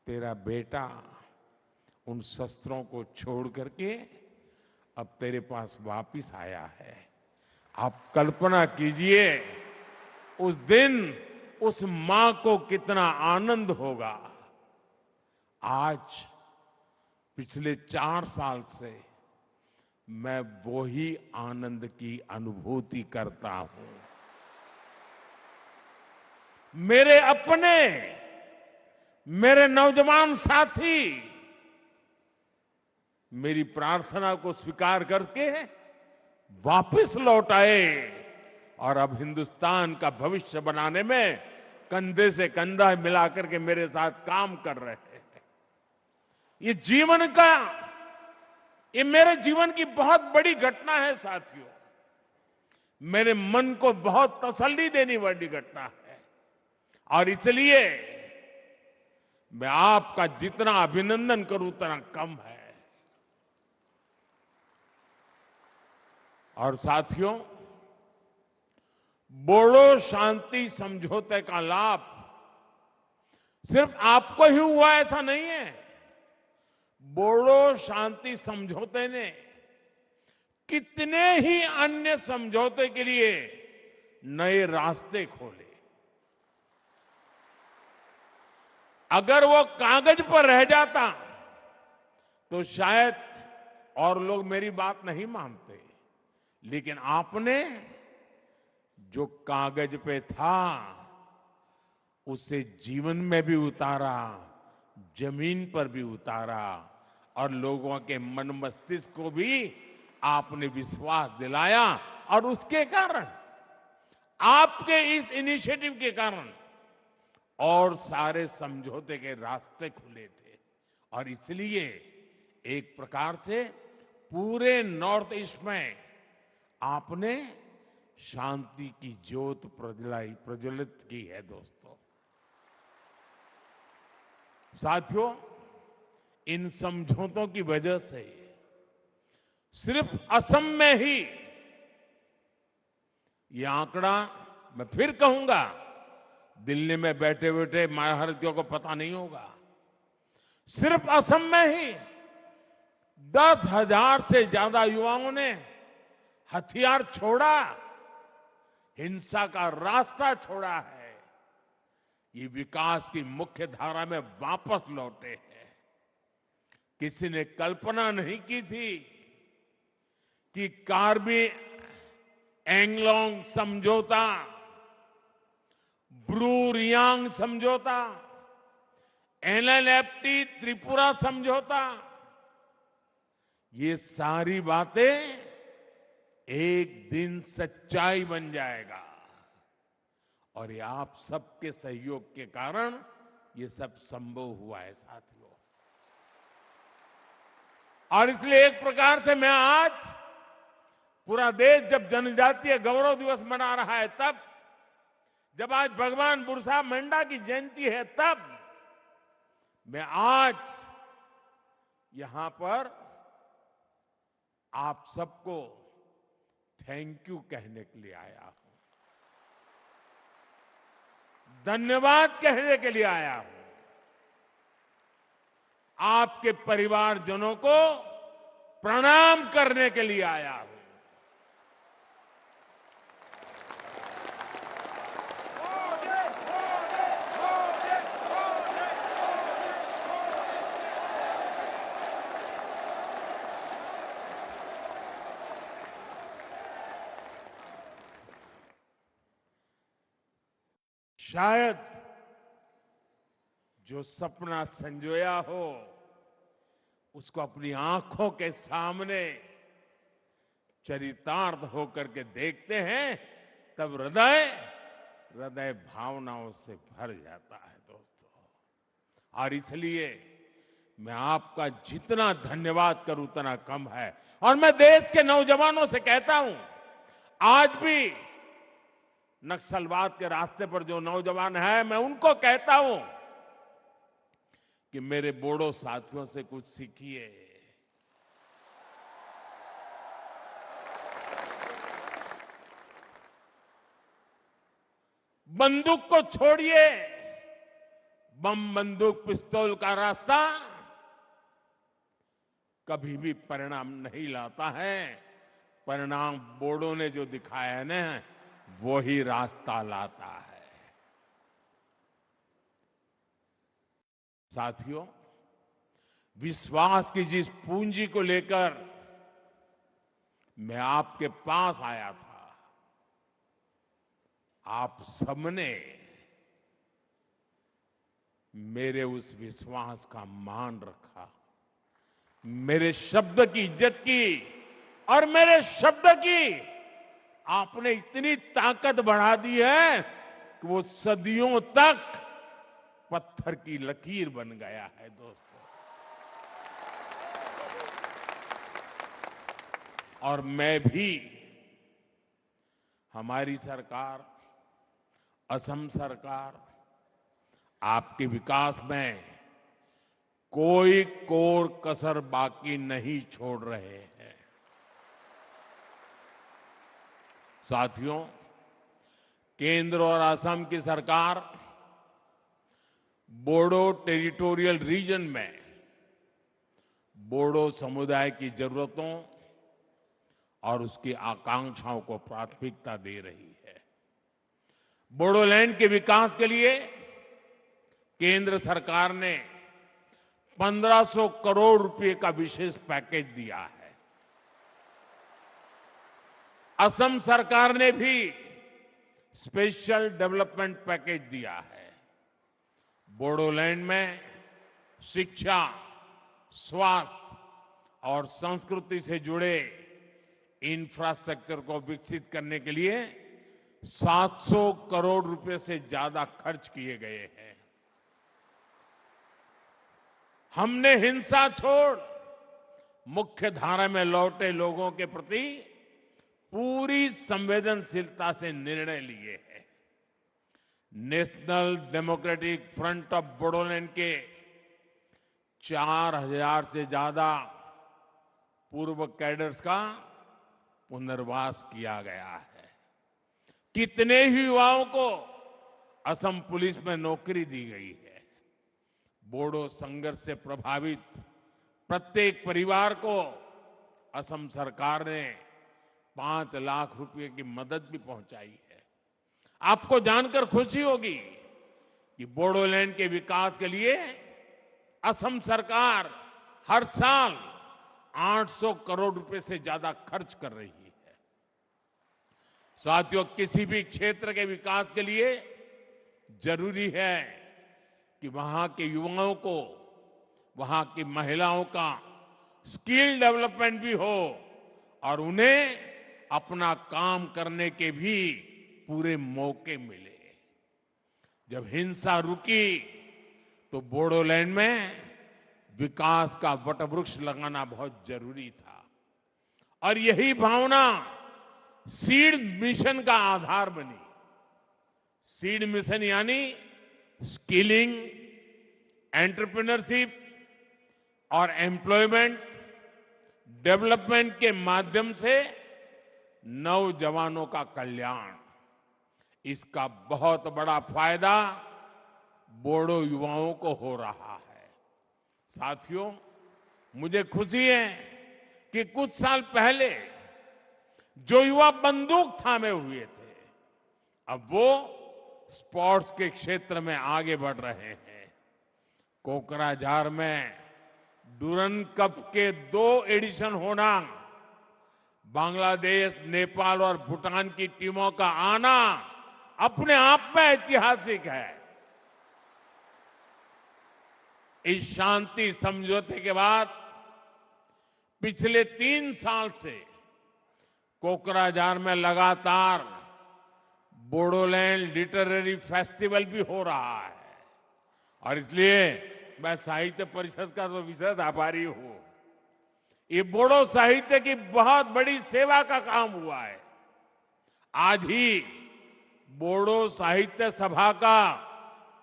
तेरा बेटा उन शस्त्रों को छोड़ करके अब तेरे पास वापिस आया है। आप कल्पना कीजिए उस दिन उस मां को कितना आनंद होगा। आज पिछले 4 साल से मैं वही आनंद की अनुभूति करता हूं। मेरे अपने, मेरे नौजवान साथी मेरी प्रार्थना को स्वीकार करके वापस लौट आए और अब हिंदुस्तान का भविष्य बनाने में कंधे से कंधा मिलाकर के मेरे साथ काम कर रहे हैं। ये मेरे जीवन की बहुत बड़ी घटना है साथियों। मेरे मन को बहुत तसल्ली देने वाली घटना है और इसलिए मैं आपका जितना अभिनंदन करूं उतना कम है। और साथियों, बोडो शांति समझौते का लाभ सिर्फ आपको ही हुआ ऐसा नहीं है। बोडो शांति समझौते ने कितने ही अन्य समझौते के लिए नए रास्ते खोले। अगर वो कागज पर रह जाता तो शायद और लोग मेरी बात नहीं मानते, लेकिन आपने जो कागज पे था उसे जीवन में भी उतारा, जमीन पर भी उतारा और लोगों के मन मस्तिष्क को भी आपने विश्वास दिलाया और उसके कारण, आपके इस इनिशिएटिव के कारण और सारे समझौते के रास्ते खुले थे। और इसलिए एक प्रकार से पूरे नॉर्थ ईस्ट में आपने शांति की ज्योत प्रज्वलित की है। दोस्तों, साथियों, इन समझौतों की वजह से सिर्फ असम में ही, ये आंकड़ा मैं फिर कहूंगा, दिल्ली में बैठे बैठे महारथियों को पता नहीं होगा, सिर्फ असम में ही 10,000 से ज्यादा युवाओं ने हथियार छोड़ा, हिंसा का रास्ता छोड़ा है। ये विकास की मुख्य धारा में वापस लौटे हैं। किसी ने कल्पना नहीं की थी कि कार्बी एंगलोंग समझौता, ब्रू रियांग समझौता, एलएलएफटी त्रिपुरा समझौता, ये सारी बातें एक दिन सच्चाई बन जाएगा। और ये आप सबके सहयोग के कारण ये सब संभव हुआ है साथियों। और इसलिए एक प्रकार से मैं आज, पूरा देश जब जनजातीय गौरव दिवस मना रहा है, तब जब आज भगवान बिरसा मुंडा की जयंती है, तब मैं आज यहां पर आप सबको थैंक यू कहने के लिए आया हूं, धन्यवाद कहने के लिए आया हूं। आपके परिवारजनों को प्रणाम करने के लिए आया हूं। शायद जो सपना संजोया हो उसको अपनी आंखों के सामने चरितार्थ होकर के देखते हैं, तब हृदय हृदय भावनाओं से भर जाता है दोस्तों। और इसलिए मैं आपका जितना धन्यवाद करूं उतना कम है। और मैं देश के नौजवानों से कहता हूं, आज भी नक्सलवाद के रास्ते पर जो नौजवान हैं, मैं उनको कहता हूं कि मेरे बोडो साथियों से कुछ सीखिए। बंदूक को छोड़िए, बम बंदूक पिस्तौल का रास्ता कभी भी परिणाम नहीं लाता है। परिणाम बोडो ने जो दिखाया है ना, वो ही रास्ता लाता है। साथियों, विश्वास की जिस पूंजी को लेकर मैं आपके पास आया था, आप सबने मेरे उस विश्वास का मान रखा, मेरे शब्द की इज्जत की, और मेरे शब्द की आपने इतनी ताकत बढ़ा दी है कि वो सदियों तक पत्थर की लकीर बन गया है दोस्तों। और मैं भी, हमारी सरकार, असम सरकार आपके विकास में कोई कोर कसर बाकी नहीं छोड़ रहे हैं। साथियों, केंद्र और असम की सरकार बोडो टेरिटोरियल रीजन में बोडो समुदाय की जरूरतों और उसकी आकांक्षाओं को प्राथमिकता दे रही है। बोडोलैंड के विकास के लिए केंद्र सरकार ने 1500 करोड़ रुपए का विशेष पैकेज दिया है। असम सरकार ने भी स्पेशल डेवलपमेंट पैकेज दिया है। बोडोलैंड में शिक्षा, स्वास्थ्य और संस्कृति से जुड़े इंफ्रास्ट्रक्चर को विकसित करने के लिए 700 करोड़ रुपए से ज्यादा खर्च किए गए हैं। हमने हिंसा छोड़ मुख्य धारा में लौटे लोगों के प्रति पूरी संवेदनशीलता से निर्णय लिए हैं। National democratic front of Bodoland के 4000 से ज्यादा पूर्व कैडर्स का पुनर्वास किया गया है। कितने ही युवाओं को असम पुलिस में नौकरी दी गई है। बोडो संघर्ष से प्रभावित प्रत्येक परिवार को असम सरकार ने 5 लाख रुपए की मदद भी पहुंचाई है। आपको जानकर खुशी होगी कि बोडोलैंड के विकास के लिए असम सरकार हर साल 800 करोड़ रुपए से ज्यादा खर्च कर रही है। साथियों, किसी भी क्षेत्र के विकास के लिए जरूरी है कि वहां के युवाओं को, वहां की महिलाओं का स्किल डेवलपमेंट भी हो और उन्हें अपना काम करने के भी पूरे मौके मिले। जब हिंसा रुकी तो बोडोलैंड में विकास का वटवृक्ष लगाना बहुत जरूरी था। और यही भावना सीड मिशन का आधार बनी। सीड मिशन यानी स्किलिंग, एंटरप्रेन्योरशिप और एम्प्लॉयमेंट डेवलपमेंट के माध्यम से नौजवानों का कल्याण, इसका बहुत बड़ा फायदा बोडो युवाओं को हो रहा है। साथियों, मुझे खुशी है कि कुछ साल पहले जो युवा बंदूक थामे हुए थे, अब वो स्पोर्ट्स के क्षेत्र में आगे बढ़ रहे हैं। कोकराझार में डुरन कप के 2 एडिशन होना, बांग्लादेश, नेपाल और भूटान की टीमों का आना अपने आप में ऐतिहासिक है। इस शांति समझौते के बाद पिछले 3 साल से कोकराझार में लगातार बोडोलैंड लिटरेरी फेस्टिवल भी हो रहा है और इसलिए मैं साहित्य परिषद का तो विशेष आभारी हूं। ये बोडो साहित्य की बहुत बड़ी सेवा का काम हुआ है। आज ही बोडो साहित्य सभा का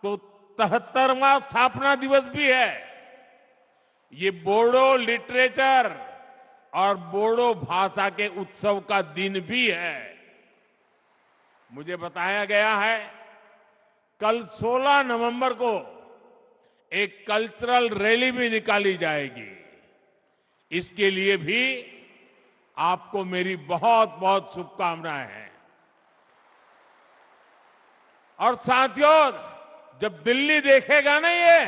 तो 73वां स्थापना दिवस भी है। ये बोडो लिटरेचर और बोडो भाषा के उत्सव का दिन भी है। मुझे बताया गया है कल 16 नवंबर को एक कल्चरल रैली भी निकाली जाएगी। इसके लिए भी आपको मेरी बहुत बहुत शुभकामनाएं हैं। और साथियों, जब दिल्ली देखेगा ना ये,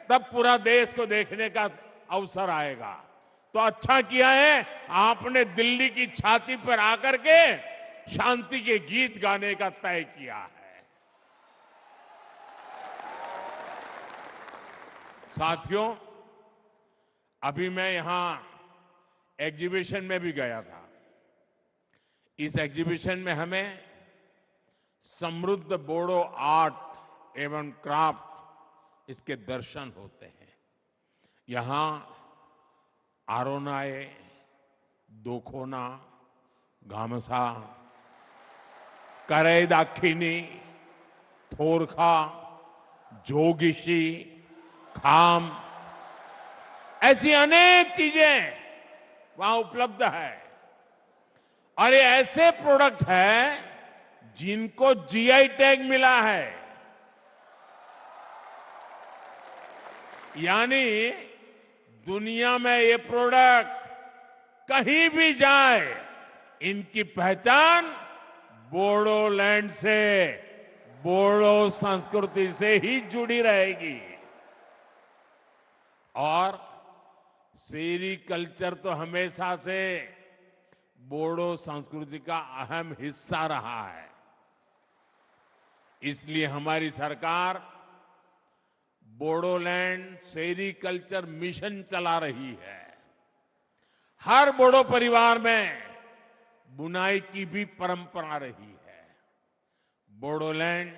तब पूरा देश को देखने का अवसर आएगा। तो अच्छा किया है आपने दिल्ली की छाती पर आकर के शांति के गीत गाने का तय किया है। साथियों, अभी मैं यहां एग्जीबिशन में भी गया था। इस एग्जीबिशन में हमें समृद्ध बोडो आर्ट एवं क्राफ्ट इसके दर्शन होते हैं। यहां आरोनाए, दोखोना, गामसा, करई दाखिनी, थोरखा, जोगिशी, खाम, ऐसी अनेक चीजें वहां उपलब्ध है। और ये ऐसे प्रोडक्ट है जिनको जीआई टैग मिला है। यानी दुनिया में ये प्रोडक्ट कहीं भी जाए, इनकी पहचान बोडोलैंड से, बोडो संस्कृति से ही जुड़ी रहेगी। और सेरीकल्चर तो हमेशा से बोडो संस्कृति का अहम हिस्सा रहा है। इसलिए हमारी सरकार बोडोलैंड सेरीकल्चर मिशन चला रही है। हर बोडो परिवार में बुनाई की भी परंपरा रही है। बोडोलैंड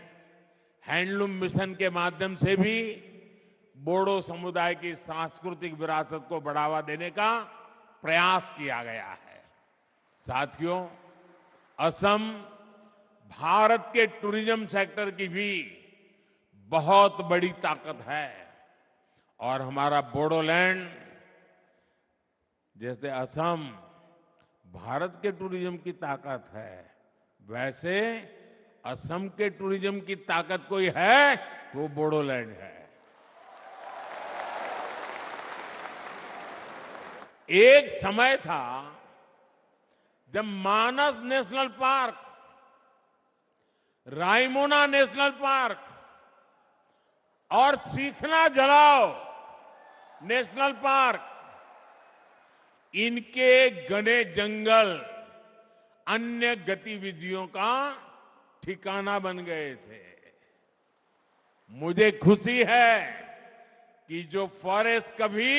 हैंडलूम मिशन के माध्यम से भी बोडो समुदाय की सांस्कृतिक विरासत को बढ़ावा देने का प्रयास किया गया है। साथियों, असम भारत के टूरिज्म सेक्टर की भी बहुत बड़ी ताकत है। और हमारा बोडोलैंड, जैसे असम भारत के टूरिज्म की ताकत है, वैसे असम के टूरिज्म की ताकत कोई है वो बोडोलैंड है। एक समय था जब Manas national park, Raimona national park और सीखना जलाओ नेशनल पार्क, इनके घने जंगल अन्य गतिविधियों का ठिकाना बन गए थे। मुझे खुशी है कि जो फॉरेस्ट कभी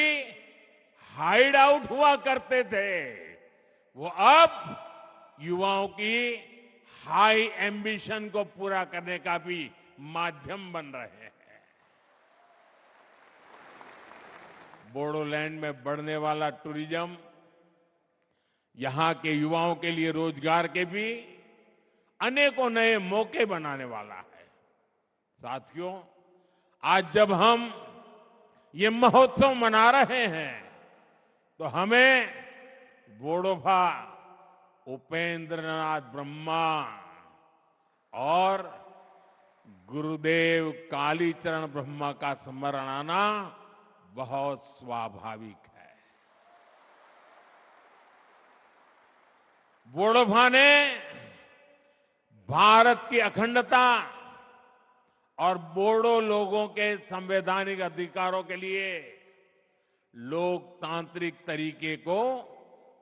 हाइड आउट हुआ करते थे, वो अब युवाओं की हाई एम्बिशन को पूरा करने का भी माध्यम बन रहे हैं। बोडोलैंड में बढ़ने वाला टूरिज्म यहां के युवाओं के लिए रोजगार के भी अनेकों नए मौके बनाने वाला है। साथियों, आज जब हम ये महोत्सव मना रहे हैं तो हमें बोडोफा उपेंद्रनाथ ब्रह्मा और गुरुदेव कालीचरण ब्रह्मा का स्मरण आना बहुत स्वाभाविक है। बोडोफा ने भारत की अखंडता और बोडो लोगों के संवैधानिक अधिकारों के लिए लोकतांत्रिक तरीके को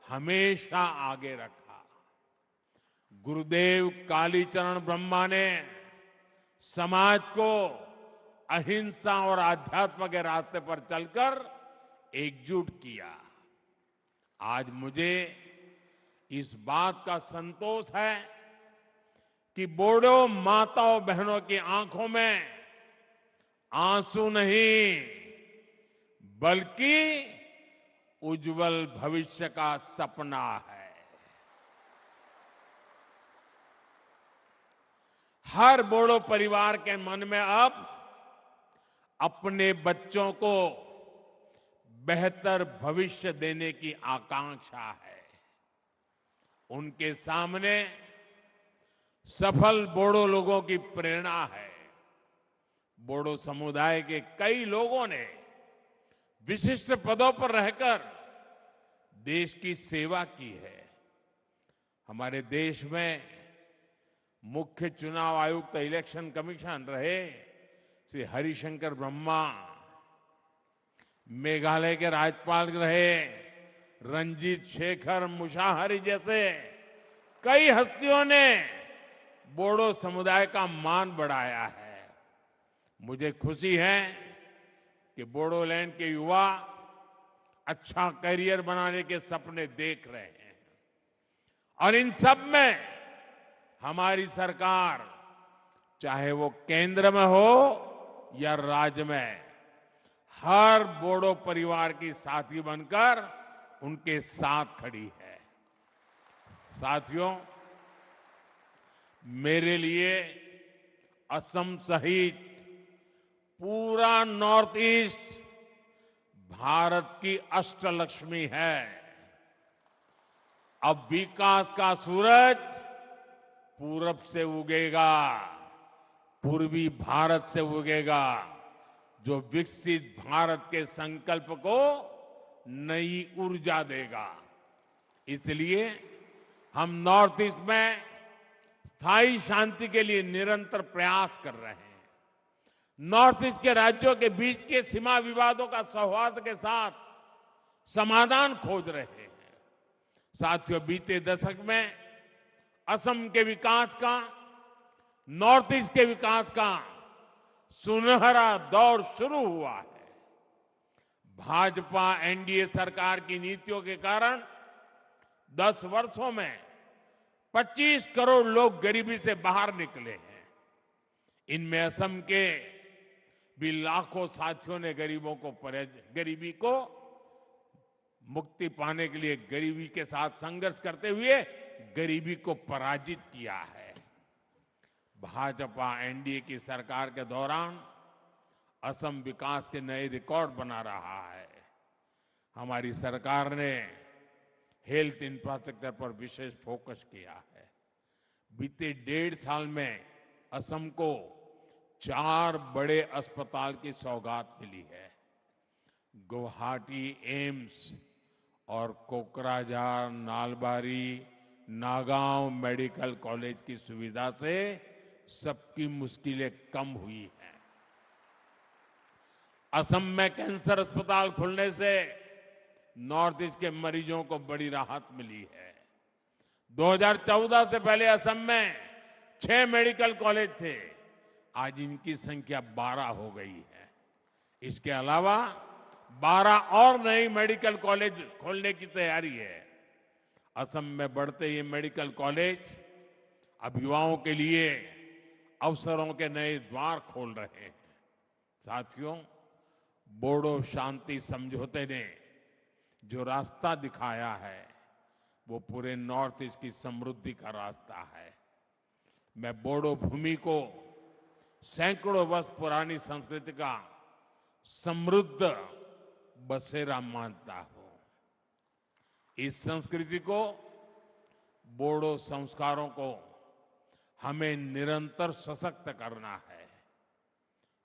हमेशा आगे रखा। गुरुदेव कालीचरण ब्रह्मा ने समाज को अहिंसा और आध्यात्म के रास्ते पर चलकर एकजुट किया। आज मुझे इस बात का संतोष है कि बोडो माताओं बहनों की आंखों में आंसू नहीं बल्कि उज्जवल भविष्य का सपना है। हर बोडो परिवार के मन में अब अपने बच्चों को बेहतर भविष्य देने की आकांक्षा है। उनके सामने सफल बोडो लोगों की प्रेरणा है। बोडो समुदाय के कई लोगों ने विशिष्ट पदों पर रहकर देश की सेवा की है। हमारे देश में मुख्य चुनाव आयुक्त इलेक्शन कमीशन रहे श्री हरिशंकर ब्रह्मा, मेघालय के राज्यपाल रहे रंजीत शेखर मुशाहरी जैसे कई हस्तियों ने बोडो समुदाय का मान बढ़ाया है। मुझे खुशी है कि बोडोलैंड के युवा अच्छा करियर बनाने के सपने देख रहे हैं और इन सब में हमारी सरकार, चाहे वो केंद्र में हो या राज्य में, हर बोडो परिवार की साथी बनकर उनके साथ खड़ी है। साथियों, मेरे लिए असम सहित पूरा नॉर्थ ईस्ट भारत की अष्टलक्ष्मी है। अब विकास का सूरज पूरब से उगेगा, पूर्वी भारत से उगेगा, जो विकसित भारत के संकल्प को नई ऊर्जा देगा। इसलिए हम नॉर्थ ईस्ट में स्थायी शांति के लिए निरंतर प्रयास कर रहे हैं। नॉर्थ ईस्ट के राज्यों के बीच के सीमा विवादों का सौहार्द के साथ समाधान खोज रहे हैं। साथियों, बीते दशक में असम के विकास का, नॉर्थ ईस्ट के विकास का सुनहरा दौर शुरू हुआ है। भाजपा एनडीए सरकार की नीतियों के कारण 10 वर्षों में 25 करोड़ लोग गरीबी से बाहर निकले हैं। इनमें असम के भी लाखों साथियों ने गरीबी को मुक्ति पाने के लिए गरीबी के साथ संघर्ष करते हुए गरीबी को पराजित किया है। भाजपा एनडीए की सरकार के दौरान असम विकास के नए रिकॉर्ड बना रहा है। हमारी सरकार ने हेल्थ इंफ्रास्ट्रक्चर पर विशेष फोकस किया है। बीते 1.5 साल में असम को 4 बड़े अस्पताल की सौगात मिली है। गुवाहाटी एम्स और कोकराझार, नालबारी, नागांव मेडिकल कॉलेज की सुविधा से सबकी मुश्किलें कम हुई हैं। असम में कैंसर अस्पताल खुलने से नॉर्थ ईस्ट के मरीजों को बड़ी राहत मिली है। 2014 से पहले असम में 6 मेडिकल कॉलेज थे, आज इनकी संख्या 12 हो गई है। इसके अलावा 12 और नई मेडिकल कॉलेज खोलने की तैयारी है। असम में बढ़ते ये मेडिकल कॉलेज अब युवाओं के लिए अवसरों के नए द्वार खोल रहे हैं। साथियों, बोडो शांति समझौते ने जो रास्ता दिखाया है वो पूरे नॉर्थ ईस्ट की समृद्धि का रास्ता है। मैं बोडो भूमि को सैकड़ों वर्ष पुरानी संस्कृति का समृद्ध बसेरा मानता हूं। इस संस्कृति को, बोडो संस्कारों को हमें निरंतर सशक्त करना है।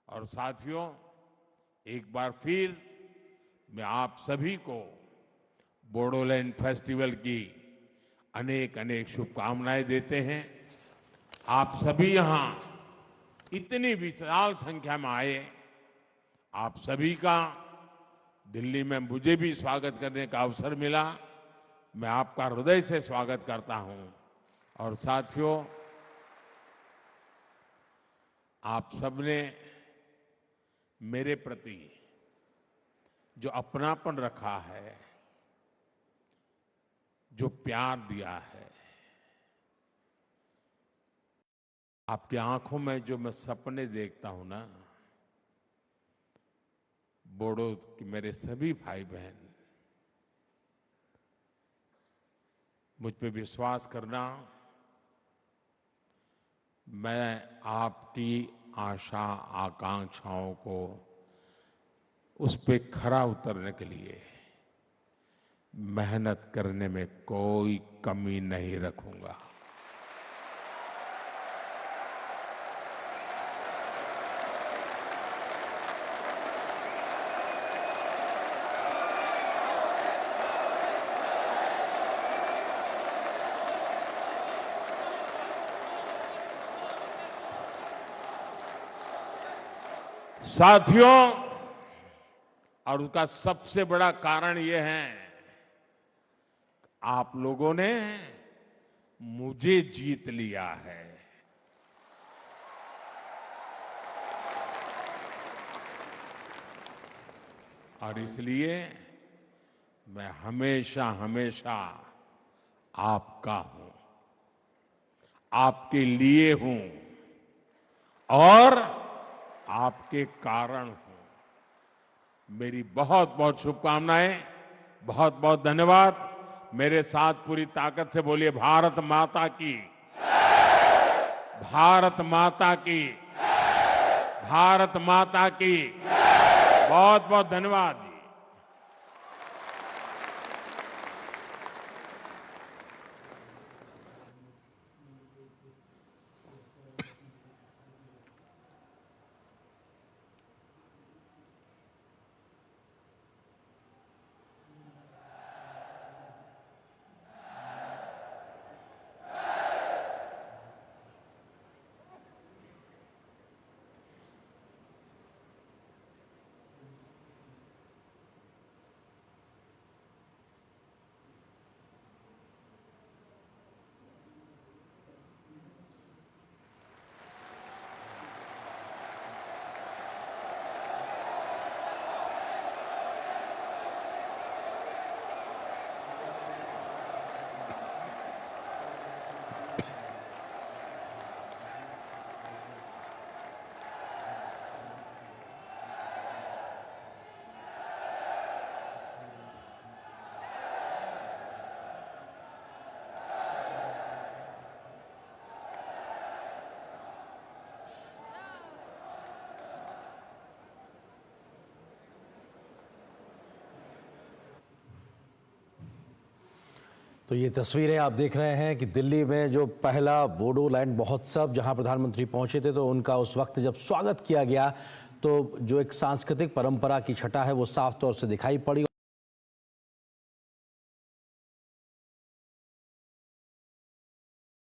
और साथियों, एक बार फिर मैं आप सभी को बोडोलैंड फेस्टिवल की अनेक अनेक शुभकामनाएं देते हैं। आप सभी यहां इतनी विशाल संख्या में आए, आप सभी का दिल्ली में मुझे भी स्वागत करने का अवसर मिला। मैं आपका हृदय से स्वागत करता हूं। और साथियों, आप सबने मेरे प्रति जो अपनापन रखा है, जो प्यार दिया है, आपकी आंखों में जो मैं सपने देखता हूं ना, बोडो के मेरे सभी भाई बहन, मुझ पे विश्वास करना, मैं आपकी आशा आकांक्षाओं को उस पे खरा उतरने के लिए मेहनत करने में कोई कमी नहीं रखूंगा। साथियों, और उसका सबसे बड़ा कारण यह है, आप लोगों ने मुझे जीत लिया है। और इसलिए मैं हमेशा हमेशा आपका हूं, आपके लिए हूं और आपके कारण हूं। मेरी बहुत बहुत शुभकामनाएं, बहुत बहुत धन्यवाद। मेरे साथ पूरी ताकत से बोलिए, भारत माता की, भारत माता की, भारत माता की। बहुत बहुत धन्यवाद जी। तो ये तस्वीरें आप देख रहे हैं कि दिल्ली में जो पहला बोडोलैंड महोत्सव जहां प्रधानमंत्री पहुंचे थे, तो उनका उस वक्त जब स्वागत किया गया तो जो एक सांस्कृतिक परंपरा की छटा है वो साफ तौर से दिखाई पड़ी।